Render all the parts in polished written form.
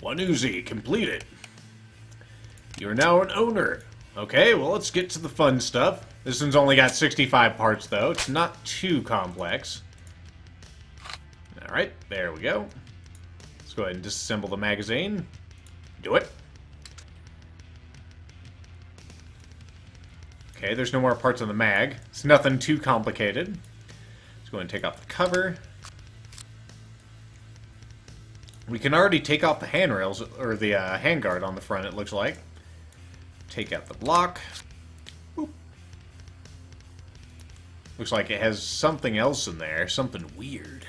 One Uzi, completed. You're now an owner. Okay, well, let's get to the fun stuff. This one's only got 65 parts, though. It's not too complex. Alright, there we go. Let's go ahead and disassemble the magazine. Do it. Okay, there's no more parts on the mag. It's nothing too complicated. Let's go ahead and take off the cover. We can already take off the handrails, or the handguard on the front, it looks like. Take out the block. Boop. Looks like it has something else in there. Something weird.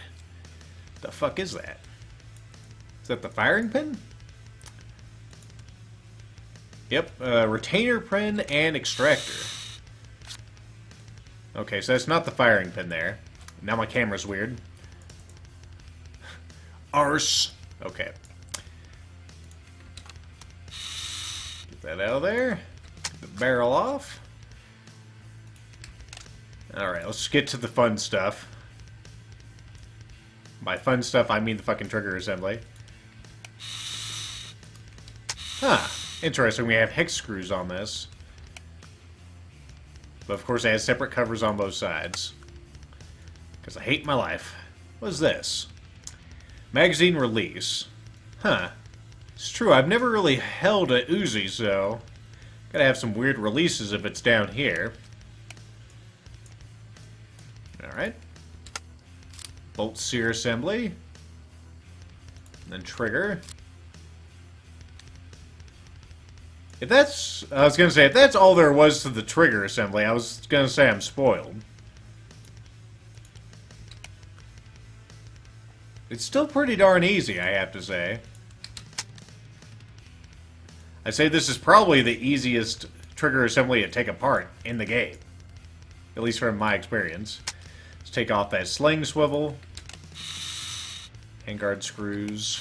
The fuck is that? Is that the firing pin? Yep, retainer pin and extractor. Okay, so that's not the firing pin there. Now my camera's weird. Arse. Okay. Get that out of there. Get the barrel off. Alright, let's get to the fun stuff. By fun stuff, I mean the fucking trigger assembly. Huh. Interesting, we have hex screws on this. But of course it has separate covers on both sides. Because I hate my life. What is this? Magazine release. Huh. It's true, I've never really held a Uzi, so... Gotta have some weird releases if it's down here. Alright. Bolt sear assembly. And then trigger. If that's... I was gonna say, if that's all there was to the trigger assembly, I was gonna say I'm spoiled. It's still pretty darn easy, I have to say. I'd say this is probably the easiest trigger assembly to take apart in the game. At least from my experience. Let's take off that sling swivel. Handguard screws.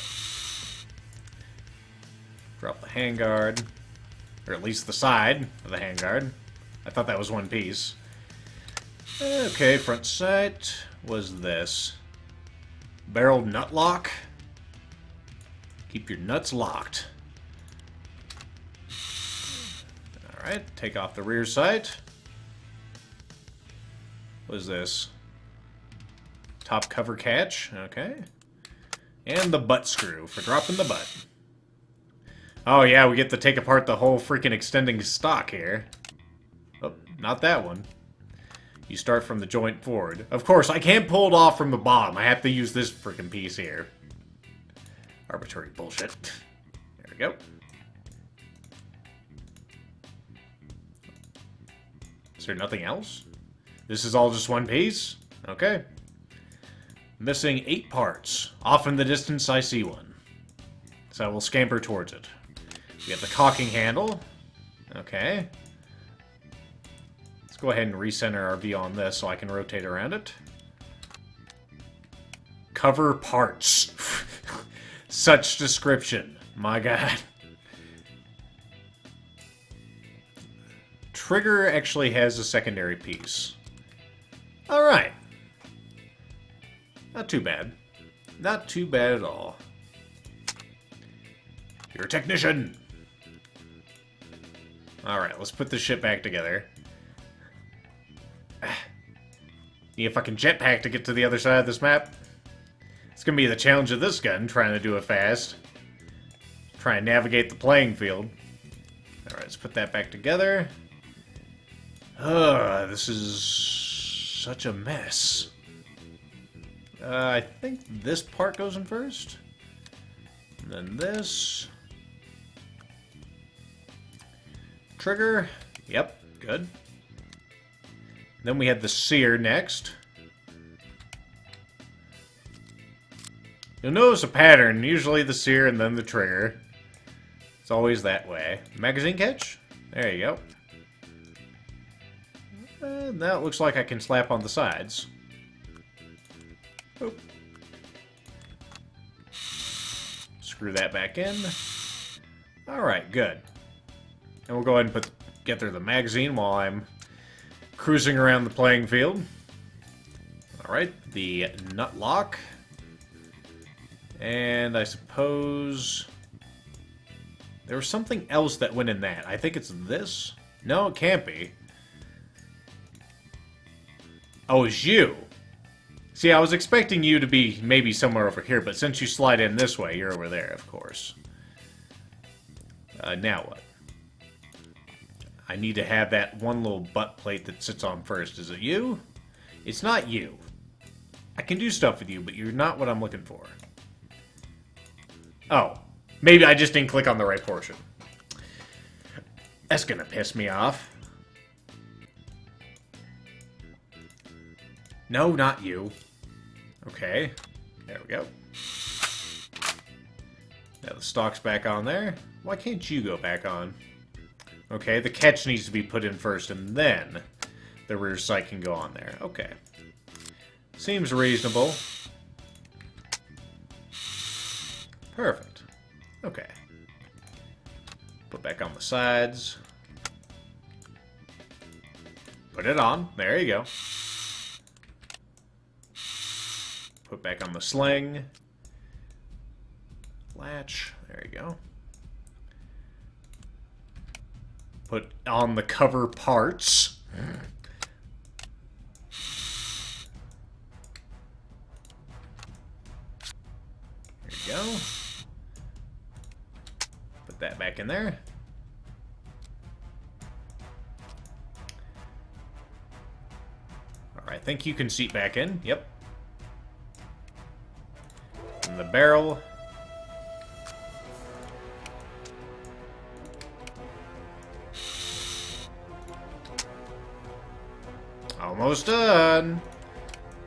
Drop the handguard. Or at least the side of the handguard. I thought that was one piece. Okay, front sight. Was this? Barrel nut lock. Keep your nuts locked. Alright, take off the rear sight. What is this? Top cover catch. Okay. And the butt screw for dropping the butt. Oh yeah, we get to take apart the whole freaking extending stock here. Oh, not that one. You start from the joint forward. Of course, I can't pull it off from the bottom. I have to use this freaking piece here. Arbitrary bullshit. There we go. Is there nothing else? This is all just one piece? Okay. Missing 8 parts. Off in the distance, I see one. So I will scamper towards it. We have the caulking handle. Okay. Let's go ahead and recenter our view on this so I can rotate around it. Cover parts. Such description. My god. Trigger actually has a secondary piece. Alright. Not too bad. Not too bad at all. You're a technician! Alright, let's put this shit back together. Need a fucking jetpack to get to the other side of this map. It's gonna be the challenge of this gun, trying to do it fast. Try and navigate the playing field. Alright, let's put that back together. This is such a mess. I think this part goes in first. And then this. Trigger. Yep, good. Then we had the sear next. You'll notice a pattern. Usually the sear and then the trigger. It's always that way. Magazine catch? There you go. And now it looks like I can slap on the sides. Oop. Screw that back in. Alright, good. And we'll go ahead and get through the magazine while I'm cruising around the playing field. Alright, the nut lock. And I suppose There was something else that went in that. I think it's this? No, it can't be. Oh, it's you. See, I was expecting you to be maybe somewhere over here, but since you slide in this way, you're over there, of course. Now what? I need to have that one little butt plate that sits on first. Is it you? It's not you. I can do stuff with you, but you're not what I'm looking for. Oh. Maybe I just didn't click on the right portion. That's gonna piss me off. No, not you. Okay. There we go. Now the stock's back on there. Why can't you go back on? Okay, the catch needs to be put in first, and then the rear sight can go on there. Okay. Seems reasonable. Perfect. Okay. Put back on the sides. Put it on. There you go. Put back on the sling. Latch. There you go. Put on the cover parts. There you go. Put that back in there. Alright, I think you can seat back in. Yep. And the barrel. Almost done.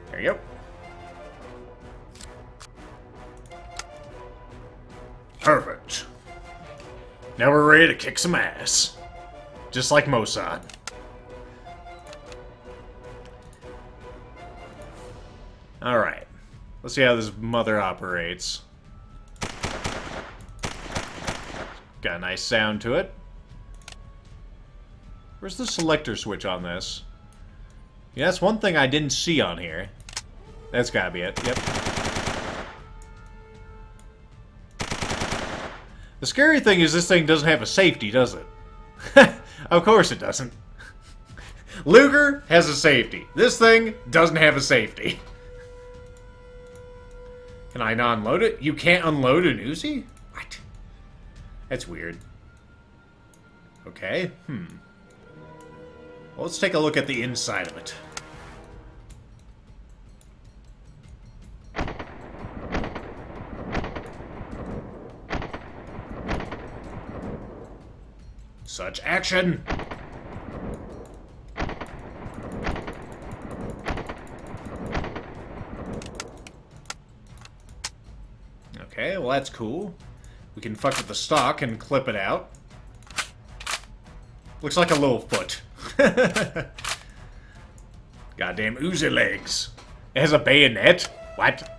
There you go. Perfect. Now we're ready to kick some ass. Just like Mossad. Alright. Let's see how this mother operates. Got a nice sound to it. Where's the selector switch on this? Yeah, that's one thing I didn't see on here. That's gotta be it. Yep. The scary thing is this thing doesn't have a safety, does it? Of course it doesn't. Luger has a safety. This thing doesn't have a safety. Can I not unload it? You can't unload an Uzi? What? That's weird. Okay, Well, let's take a look at the inside of it. Such action! Okay, well that's cool. We can fuck with the stock and clip it out. Looks like a little foot. Goddamn Uzi legs. It has a bayonet? What?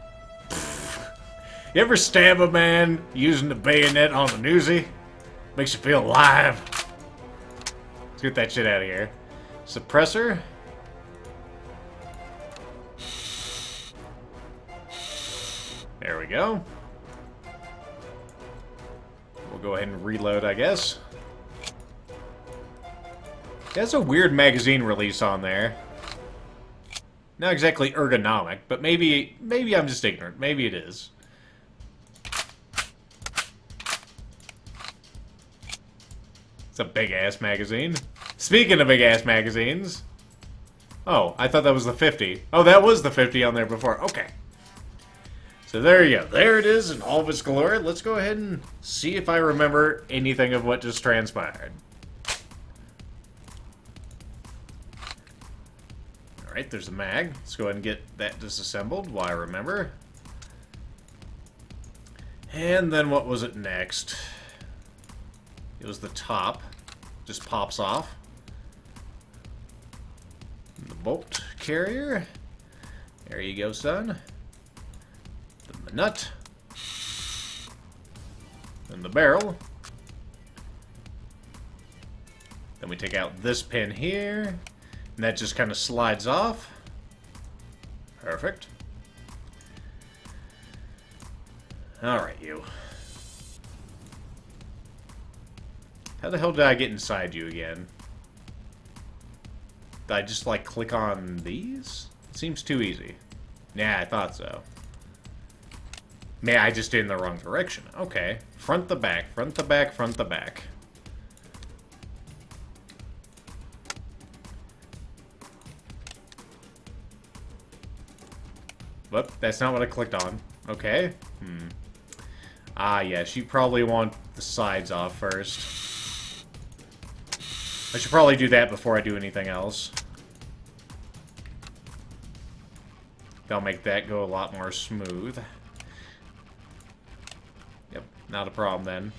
You ever stab a man using the bayonet on an Uzi? Makes you feel alive. Let's get that shit out of here. Suppressor. There we go. We'll go ahead and reload, I guess. That's a weird magazine release on there. Not exactly ergonomic, but maybe I'm just ignorant. Maybe it is. It's a big-ass magazine. Speaking of big-ass magazines... Oh, I thought that was the 50. Oh, that was the 50 on there before. Okay. So there you go. There it is in all of its glory. Let's go ahead and see if I remember anything of what just transpired. Alright, there's a mag. Let's go ahead and get that disassembled while I remember. And then what was it next? It was the top. Just pops off. And the bolt carrier. There you go, son. The nut. And the barrel. Then we take out this pin here. And that just kind of slides off. Perfect. Alright, you. How the hell did I get inside you again? Did I just, like, click on these? It seems too easy. Yeah, I thought so. Man, I just did in the wrong direction. Okay. Front the back, front the back, front the back. Whoop, that's not what I clicked on. Okay. Ah, yes, you probably want the sides off first. I should probably do that before I do anything else. That'll make that go a lot more smooth. Yep, not a problem then.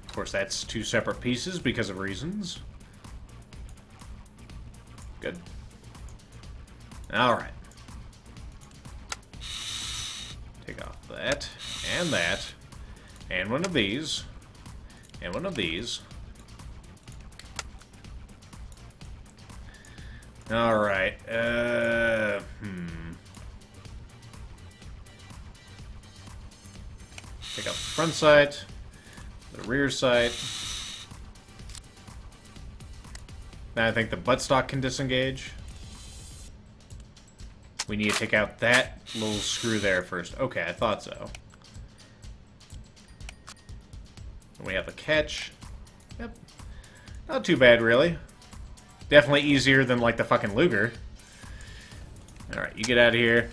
Of course, that's two separate pieces because of reasons. Good. Alright. Take off that, and one of these, and one of these. Alright, Take off the front sight, the rear sight. Now I think the buttstock can disengage. We need to take out that little screw there first. Okay, I thought so. And we have the catch. Yep. Not too bad, really. Definitely easier than, like, the fucking Luger. Alright, you get out of here.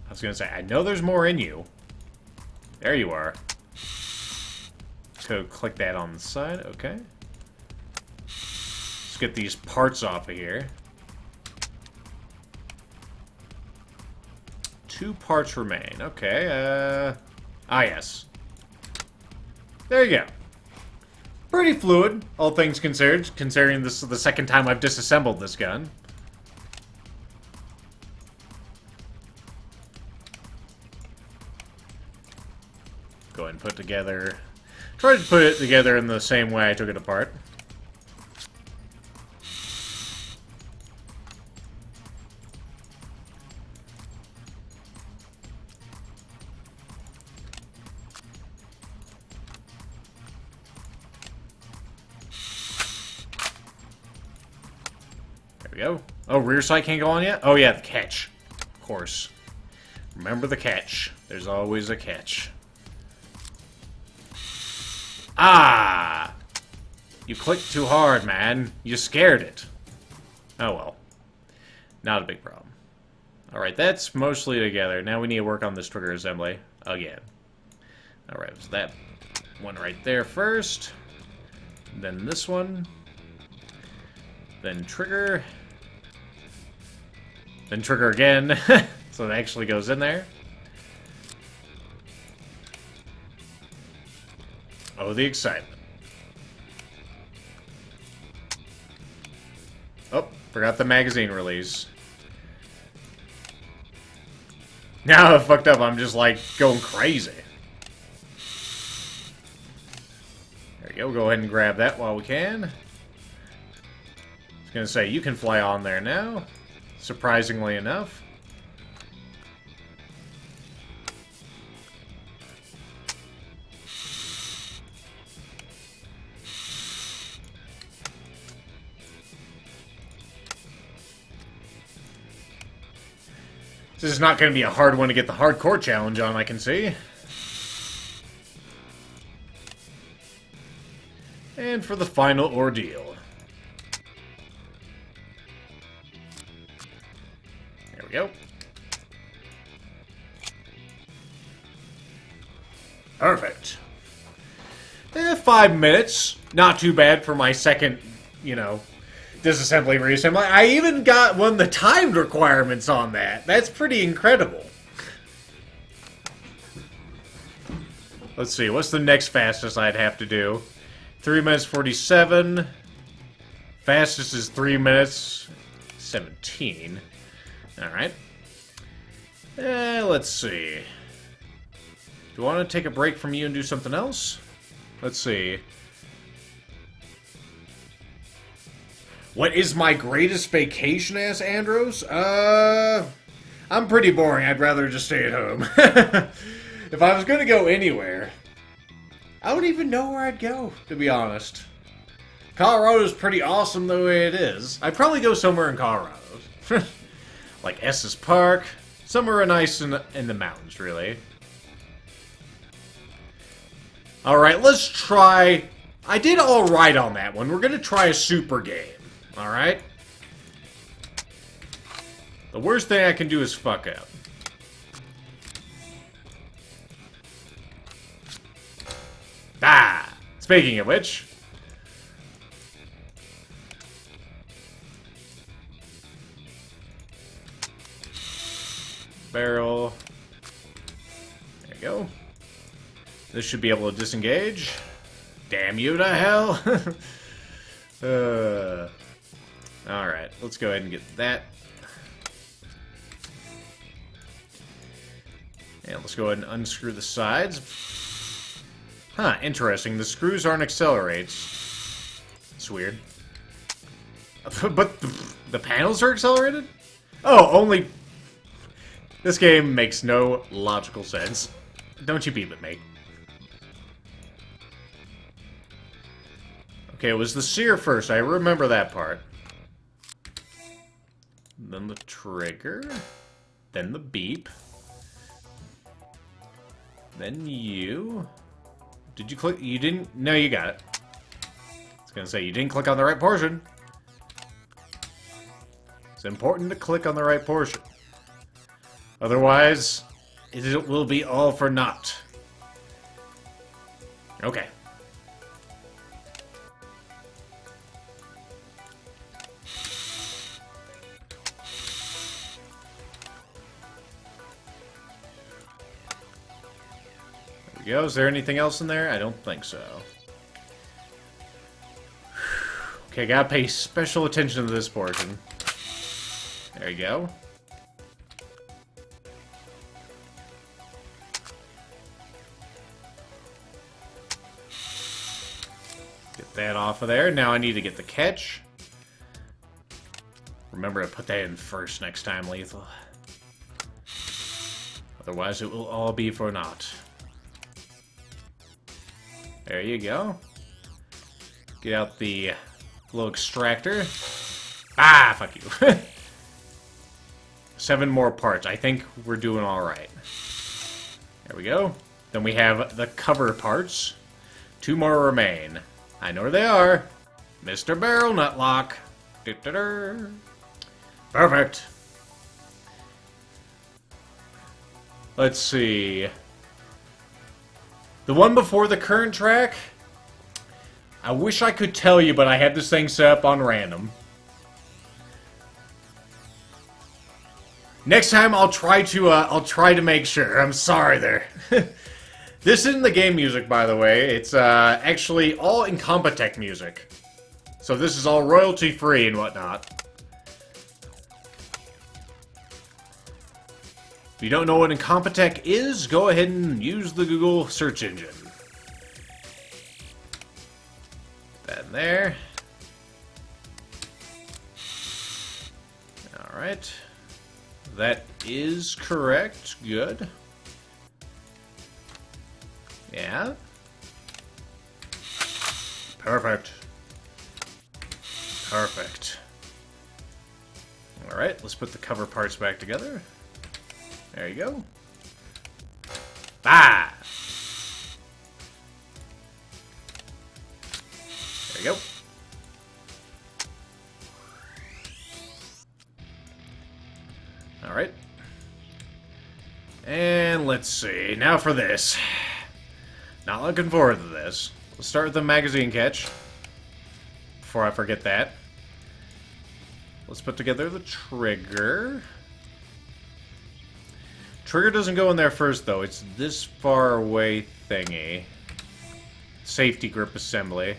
I was gonna say, I know there's more in you. There you are. So click that on the side, okay. Let's get these parts off of here. 2 parts remain, okay, ah yes. There you go. Pretty fluid, all things considered, considering this is the second time I've disassembled this gun. Go ahead and put together... Try to put it together in the same way I took it apart. There we go. Oh, rear sight can't go on yet? Oh yeah, the catch. Of course. Remember the catch. There's always a catch. Ah! You clicked too hard, man. You scared it. Oh well. Not a big problem. Alright, that's mostly together. Now we need to work on this trigger assembly again. Alright, so that one right there first. Then this one. Then trigger. Then trigger again. So it actually goes in there. Oh, the excitement. Oh, forgot the magazine release. Now I fucked up, I'm just like going crazy. There we go, go ahead and grab that while we can. I was gonna say, you can fly on there now, surprisingly enough. This is not going to be a hard one to get the hardcore challenge on, I can see. And for the final ordeal. There we go. Perfect. 5 minutes. Not too bad for my second, you know, disassembly, reassembly. I even got one of the timed requirements on that. That's pretty incredible. Let's see, what's the next fastest I'd have to do? 3 minutes 47. Fastest is 3 minutes 17. Alright. Let's see. Do I want to take a break from you and do something else? Let's see. What is my greatest vacation, asks Andros? I I'm pretty boring. I'd rather just stay at home. If I was going to go anywhere, I wouldn't even know where I'd go, to be honest. Colorado's pretty awesome the way it is. I'd probably go somewhere in Colorado. Like Estes Park. Somewhere nice in the mountains, really. Alright, let's try... I did alright on that one. We're going to try a super game. Alright? The worst thing I can do is fuck up. Ah! Speaking of which... Barrel. There you go. This should be able to disengage. Damn you to hell! Alright, let's go ahead and get that. And let's go ahead and unscrew the sides. Huh, interesting. The screws aren't accelerates. It's weird. But the panels are accelerated? Oh, only... This game makes no logical sense. Don't you beat with me. Okay, it was the sear first. I remember that part. Then the trigger. Then the beep. Then you... Did you click? You didn't? No, you got it. I was gonna say, you didn't click on the right portion. It's important to click on the right portion. Otherwise, it will be all for naught. Okay. There we go. Is there anything else in there? I don't think so. Okay, gotta pay special attention to this portion. There you go. Get that off of there. Now I need to get the catch. Remember to put that in first next time, Lethal. Otherwise, it will all be for naught. There you go. Get out the little extractor. Ah, fuck you. 7 more parts. I think we're doing alright. There we go. Then we have the cover parts. 2 more remain. I know where they are. Mr. Barrel Nutlock. Perfect. Let's see. The one before the current track, I wish I could tell you, but I had this thing set up on random. Next time I'll try to make sure. I'm sorry there. This isn't the game music, by the way. It's actually all Incompetech music. So this is all royalty free and whatnot. If you don't know what Incompetech is, go ahead and use the Google search engine. That in there. Alright. That is correct. Good. Yeah. Perfect. Perfect. Alright, let's put the cover parts back together. There you go. Ah! There you go. Alright. And let's see. Now for this. Not looking forward to this. Let's start with the magazine catch. Before I forget that. Let's put together the trigger. Trigger doesn't go in there first, though. It's this far away thingy. Safety grip assembly.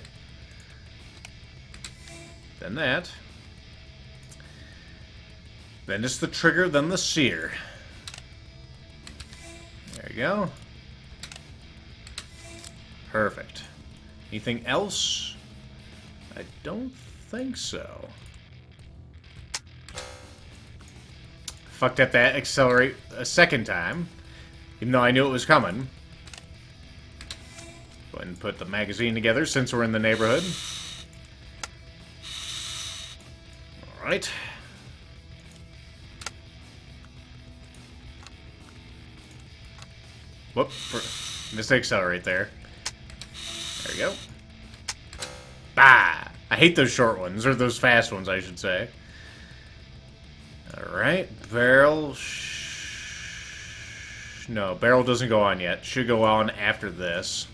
Then that. Then it's the trigger, then the sear. There you go. Perfect. Anything else? I don't think so. fucked up that accelerate a second time, even though I knew it was coming. Go ahead and put the magazine together since we're in the neighborhood. Alright. Whoop. Missed the accelerate there. There we go. Bah! I hate those short ones, or those fast ones, I should say. Alright. Barrel... No, barrel doesn't go on yet. Should go on after this.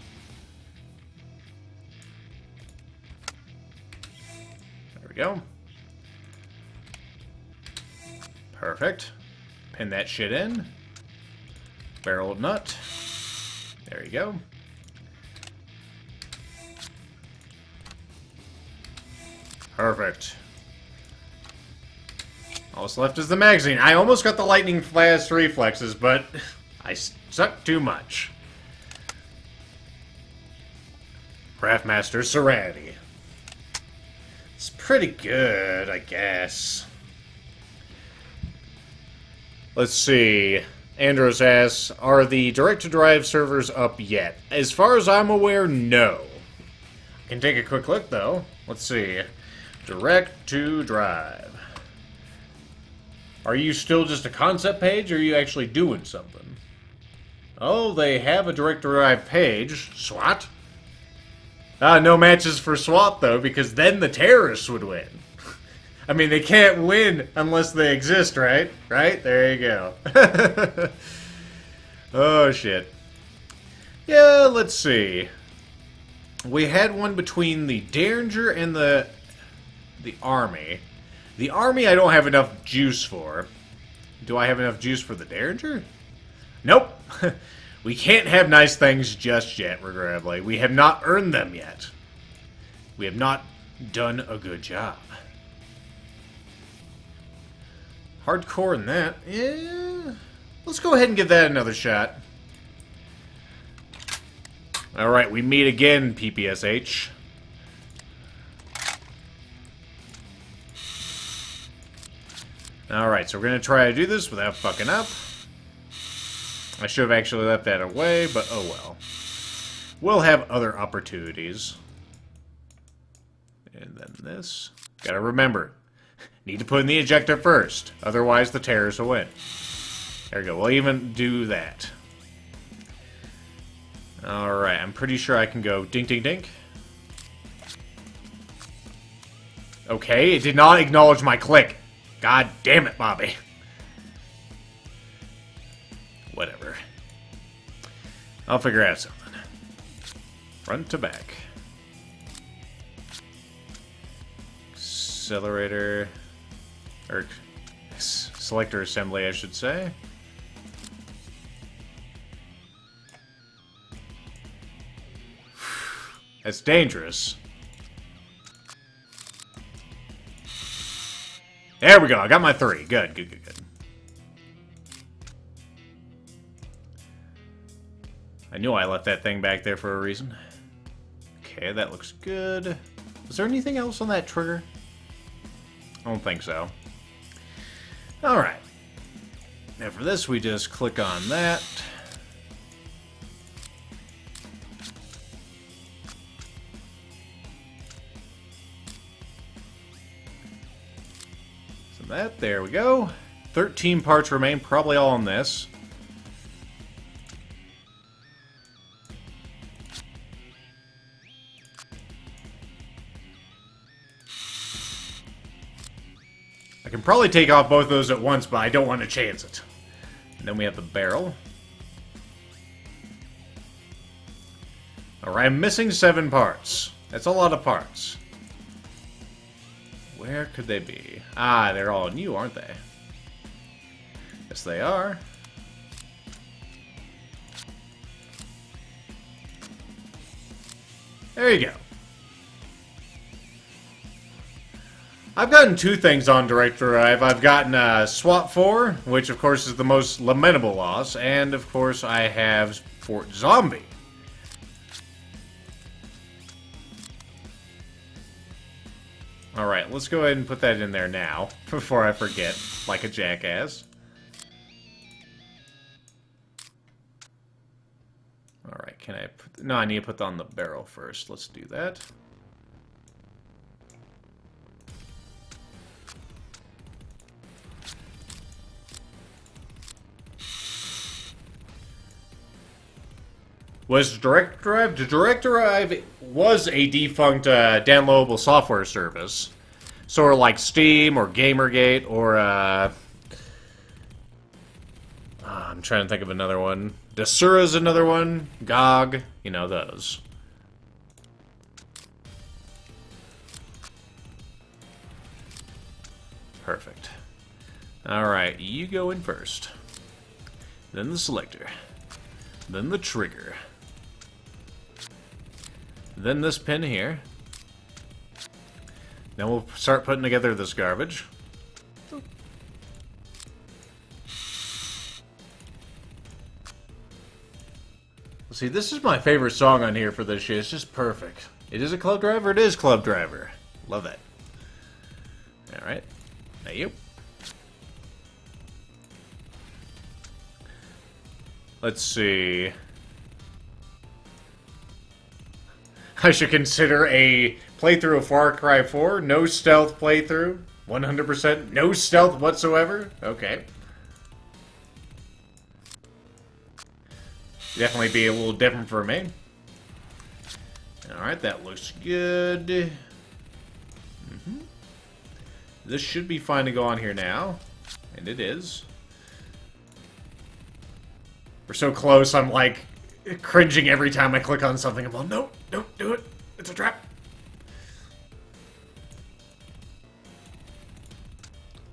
There we go. Perfect. Pin that shit in. Barrel nut. There you go. Perfect. All that's left is the magazine. I almost got the lightning fast reflexes, but I sucked too much. Craftmaster Serenity. It's pretty good, I guess. Let's see. Andros asks, are the direct-to-drive servers up yet? As far as I'm aware, no. Can take a quick look, though. Let's see. Direct-to-drive. Are you still just a concept page, or are you actually doing something? Oh, they have a direct-to-drive page. SWAT? No matches for SWAT, though, because then the terrorists would win. I mean, they can't win unless they exist, right? Right? There you go. Oh, shit. Yeah, let's see. We had one between the Derringer and the Army. The Army I don't have enough juice for. Do I have enough juice for the Derringer? Nope. We can't have nice things just yet, regrettably. We have not earned them yet. We have not done a good job. Hardcore in that. Yeah. Let's go ahead and give that another shot. Alright, we meet again, PPSH. Alright, so we're going to try to do this without fucking up. I should have actually left that away, but oh well. We'll have other opportunities. And then this. Gotta remember. Need to put in the ejector first. Otherwise, the terrorists will win. There we go. We'll even do that. Alright, I'm pretty sure I can go dink, dink, dink. Okay, it did not acknowledge my click. God damn it, Bobby. Whatever. I'll figure out something. Front to back. Accelerator. Or selector assembly, I should say. That's dangerous. There we go. I got my 3. Good, good, good, good. I knew I left that thing back there for a reason. Okay, that looks good. Was there anything else on that trigger? I don't think so. Alright. Now for this, we just click on that. So that, there we go. 13 parts remain, probably all on this. I can probably take off both of those at once, but I don't want to chance it. And then we have the barrel. Alright, I'm missing 7 parts. That's a lot of parts. Where could they be? Ah, they're all new, aren't they? Yes, they are. There you go. I've gotten 2 things on Direct Drive. I've gotten SWAT 4, which of course is the most lamentable loss, and of course I have Fort Zombie. Alright, let's go ahead and put that in there now, before I forget, like a jackass. Alright, can I put... No, I need to put that on the barrel first. Let's do that. Was Direct Drive? The Direct Drive was a defunct downloadable software service. Sort of like Steam or Gamergate or... I'm trying to think of another one. Desura's another one. GOG. You know, those. Perfect. Alright, you go in first. Then the selector. Then the trigger. Then this pin here. Then we'll start putting together this garbage. See, this is my favorite song on here for this shit. It's just perfect. It is a Club Driver? It is Club Driver. Love that. Alright. Thank you. Let's see. I should consider a playthrough of Far Cry 4. No stealth playthrough. 100% no stealth whatsoever. Okay. Definitely be a little different for me. Alright, that looks good. This should be fine to go on here now. And it is. We're so close, I'm like cringing every time I click on something. I'm like, no, don't do it. It's a trap.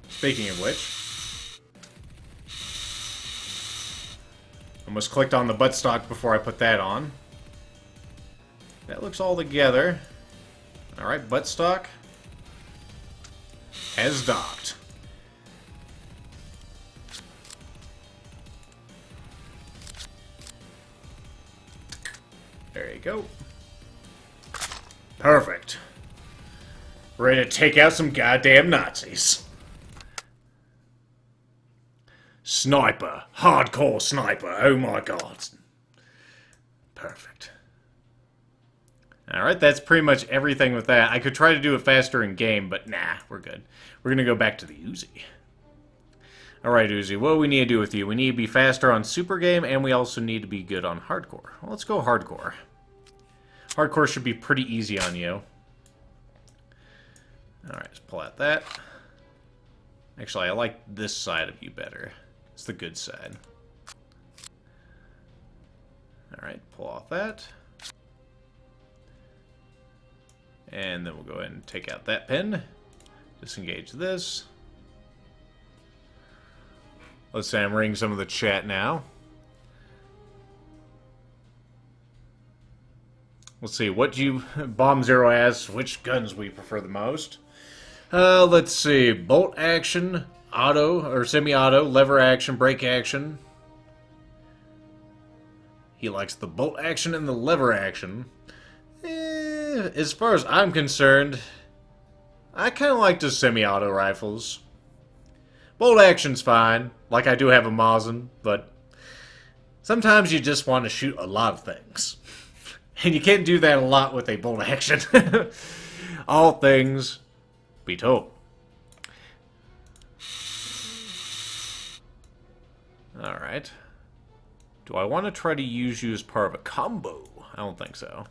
Speaking of which, almost clicked on the buttstock before I put that on. That looks all together. Alright, buttstock has docked. There you go. Perfect. Ready to take out some goddamn Nazis. Sniper. Hardcore sniper. Oh my god. Perfect. Alright, that's pretty much everything with that. I could try to do it faster in game, but nah, we're good. We're gonna go back to the Uzi. Alright, Uzi, what do we need to do with you? We need to be faster on Super Game, and we also need to be good on Hardcore. Well, let's go Hardcore. Hardcore should be pretty easy on you. Alright, let's pull out that. Actually, I like this side of you better. It's the good side. Alright, pull off that. And then we'll go ahead and take out that pin. Disengage this. Let's say I'm reading some of the chat now. Let's see, what do you... Bomb Zero asks which guns we prefer the most. Let's see, bolt action, auto, or semi-auto, lever action, brake action. He likes the bolt action and the lever action. As far as I'm concerned, I kind of like the semi-auto rifles. Bolt action's fine, like I do have a Mosin, but sometimes you just want to shoot a lot of things. And you can't do that a lot with a bolt action. All things be told. Alright. Do I want to try to use you as part of a combo? I don't think so.